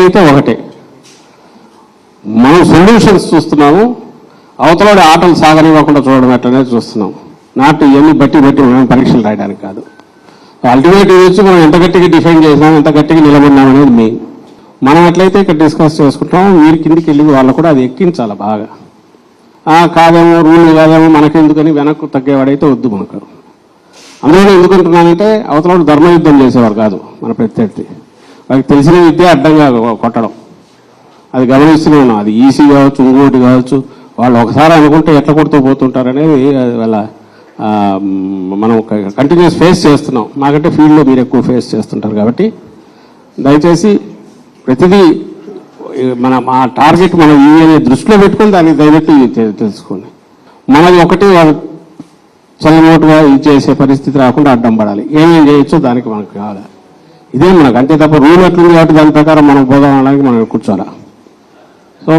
అయితే ఒకటే, మనం సొల్యూషన్స్ చూస్తున్నాము, అవతలవాడి ఆటలు సాగనివ్వకుండా చూడడం ఎట్లనే చూస్తున్నాం. నాట్ ఇవన్నీ బట్టి మనం పరీక్షలు రాయడానికి కాదు. అల్టిమేట్ వచ్చి మనం ఎంత గట్టిగా డిఫైన్ చేసినాం, ఎంత గట్టిగా నిలబడినాం అనేది మెయిన్. మనం ఎట్లయితే ఇక్కడ డిస్కస్ చేసుకుంటాం, వీరి కిందికి వెళ్ళి వాళ్ళు కూడా అది ఎక్కించాలి బాగా. కాదేమో రూల్ కాదేమో మనకెందుకని వెనక్కు తగ్గేవాడైతే వద్దు మనకు. అందులో ఎందుకంటున్నానంటే అవతల ధర్మయుద్ధం చేసేవారు కాదు మన ప్రత్యర్థి. వాళ్ళకి తెలిసిన విద్య అడ్డంగా కొట్టడం, అది గమనిస్తూనే ఉన్నాం. అది ఈసీ కావచ్చు, ఇంకోటి కావచ్చు. వాళ్ళు ఒకసారి అనుకుంటే ఎట్లా కొడుతూ పోతుంటారు అనేది వాళ్ళ మనం కంటిన్యూస్ ఫేస్ చేస్తున్నాం. నాకంటే ఫీల్డ్లో మీరు ఎక్కువ ఫేస్ చేస్తుంటారు కాబట్టి దయచేసి ప్రతిదీ మా టార్గెట్ మనం ఈ దృష్టిలో పెట్టుకొని దాన్ని దయచేసి తెలుసుకోండి. మనది ఒకటి చల్లమోటుగా ఇది చేసే పరిస్థితి రాకుండా అడ్డం పడాలి. ఏమేం చేయొచ్చో దానికి మనకు కావాలి. ఇదే మనకు అంతే తప్ప రూల్ ఎట్లుంది కాబట్టి దాని ప్రకారం మనం పోదాం అనడానికి మనం కూర్చోాలా. సో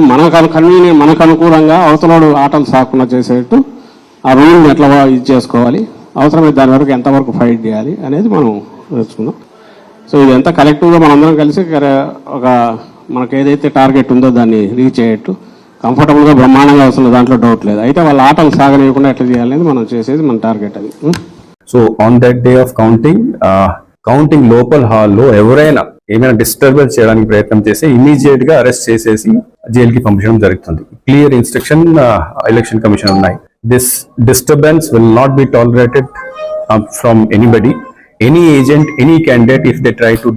మనకు అనుకూలంగా అవతలోడు ఆటలు సాకుండా చేసేట్టు ఆ రూల్ని ఎట్లా ఇది చేసుకోవాలి, అవసరమైతే దాని వరకు ఎంతవరకు ఫైట్ చేయాలి అనేది మనం నేర్చుకుందాం. సో ఇదంతా కలెక్టివ్గా మనందరం కలిసి ఒక మనకు ఏదైతే టార్గెట్ ఉందో దాన్ని రీచ్ అయ్యేట్టు కంఫర్టబుల్గా బ్రహ్మాండంగా వస్తుంది, దాంట్లో డౌట్ లేదు. అయితే వాళ్ళ ఆటలు సాగనివ్వకుండా ఎట్లా చేయాలనేది మనం చేసేది మన టార్గెట్ అది. So on that day of counting లోపల హాల్లో ఎవరైనా ఏమైనా డిస్టర్బెన్స్ చేయడానికి ప్రయత్నం చేస్తే ఇమీడియట్ గా అరెస్ట్ చేసేసి జైలుకి పంపించడం జరుగుతుంది. క్లియర్ ఇన్స్ట్రక్షన్ ఎలక్షన్ కమిషన్ ఉన్నాయి. This disturbance will not be tolerated from anybody, any agent, any candidate if they try to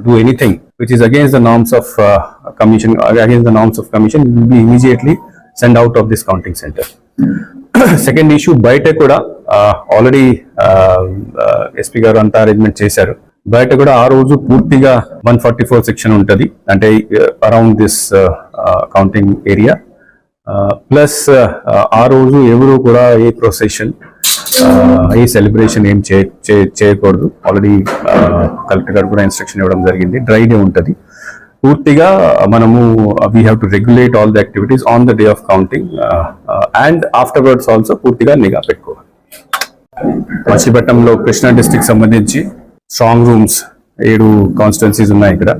do anything which is against the norms of commission will be immediately sent out of this counting center. Second issue, బయట కూడా already SP గారు అంతా arrangement చేశారు. బయట కూడా ఆ రోజు పూర్తిగా 144 సెక్షన్ ఉంటుంది, అంటే around this counting area. Plus ఆ రోజు ఎవరు కూడా ఏ ప్రొసెషన్ ఏ సెలబ్రేషన్ ఏం చేయకూడదు. ఆల్రెడీ కలెక్టర్ గారు కూడా ఇన్స్ట్రక్షన్ ఇవ్వడం జరిగింది. డ్రై డే ఉంటుంది పూర్తిగా. మనము we have to regulate all the activities on the day of counting and afterwards also పూర్తిగా నిఘా పెట్టుకోవాలి. మచిలీపట్నంలో కృష్ణా డిస్ట్రిక్ట్ సంబంధించి స్ట్రాంగ్ రూమ్స్ 7 కాన్స్టిట్యున్సీస్ ఉన్నాయి. ఇక్కడ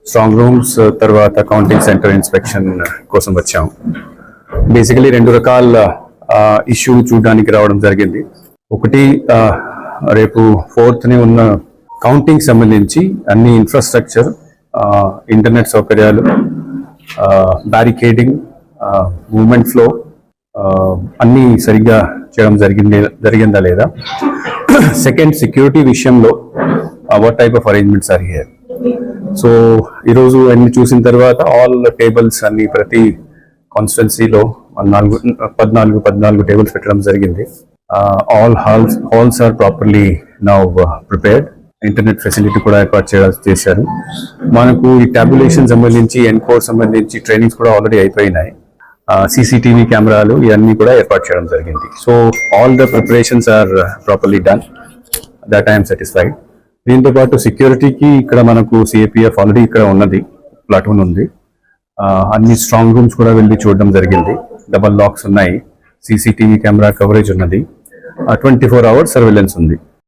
స్ట్రాంగ్ రూమ్స్ తర్వాత కౌంటింగ్ సెంటర్ ఇన్స్పెక్షన్ కోసం వచ్చాము. బేసికలీ 2 రకాల ఇష్యూ చూడడానికి రావడం జరిగింది. ఒకటి, రేపు 4th ఉన్న కౌంటింగ్ సంబంధించి అన్ని ఇన్ఫ్రాస్ట్రక్చర్, ఇంటర్నెట్ సౌకర్యాలు, బ్యారికేడింగ్, మూవ్మెంట్ ఫ్లో అన్నీ సరిగ్గా చేయడం జరిగిందా లేదా. సెకండ్, సెక్యూరిటీ విషయంలో what type of arrangements are here. So ఈరోజు అన్ని చూసిన తర్వాత ఆల్ టేబుల్స్ అన్ని ప్రతి కాన్స్టిట్యున్సీలో 14 టేబుల్స్ పెట్టడం జరిగింది. All halls are properly now prepared. Internet facility కూడా ఏర్పాటు చేశారు. మనకు ఈ టాబ్యులేషన్ సంబంధించి, ఎన్కోడ్ సంబంధించి ట్రైనింగ్స్ కూడా ఆల్రెడీ అయిపోయినాయి. CCTV కెమెరాలు ఇవన్నీ కూడా ఏర్పాటు చేయడం జరిగింది. So all the preparations are properly done. That I'm satisfied. దీంతో పాటు సెక్యూరిటీకి ఇక్కడ మనకు CAPF ఆల్రెడీ ఇక్కడ ఉన్నది, ప్లాటూన్ ఉంది. అన్ని స్ట్రాంగ్ రూమ్స్ కూడా వెళ్ళి చూడడం జరిగింది. డబల్ లాక్స్ ఉన్నాయి, CCTV కెమెరా కవరేజ్ ఉన్నది, 24 hours సర్వేలెన్స్ ఉంది.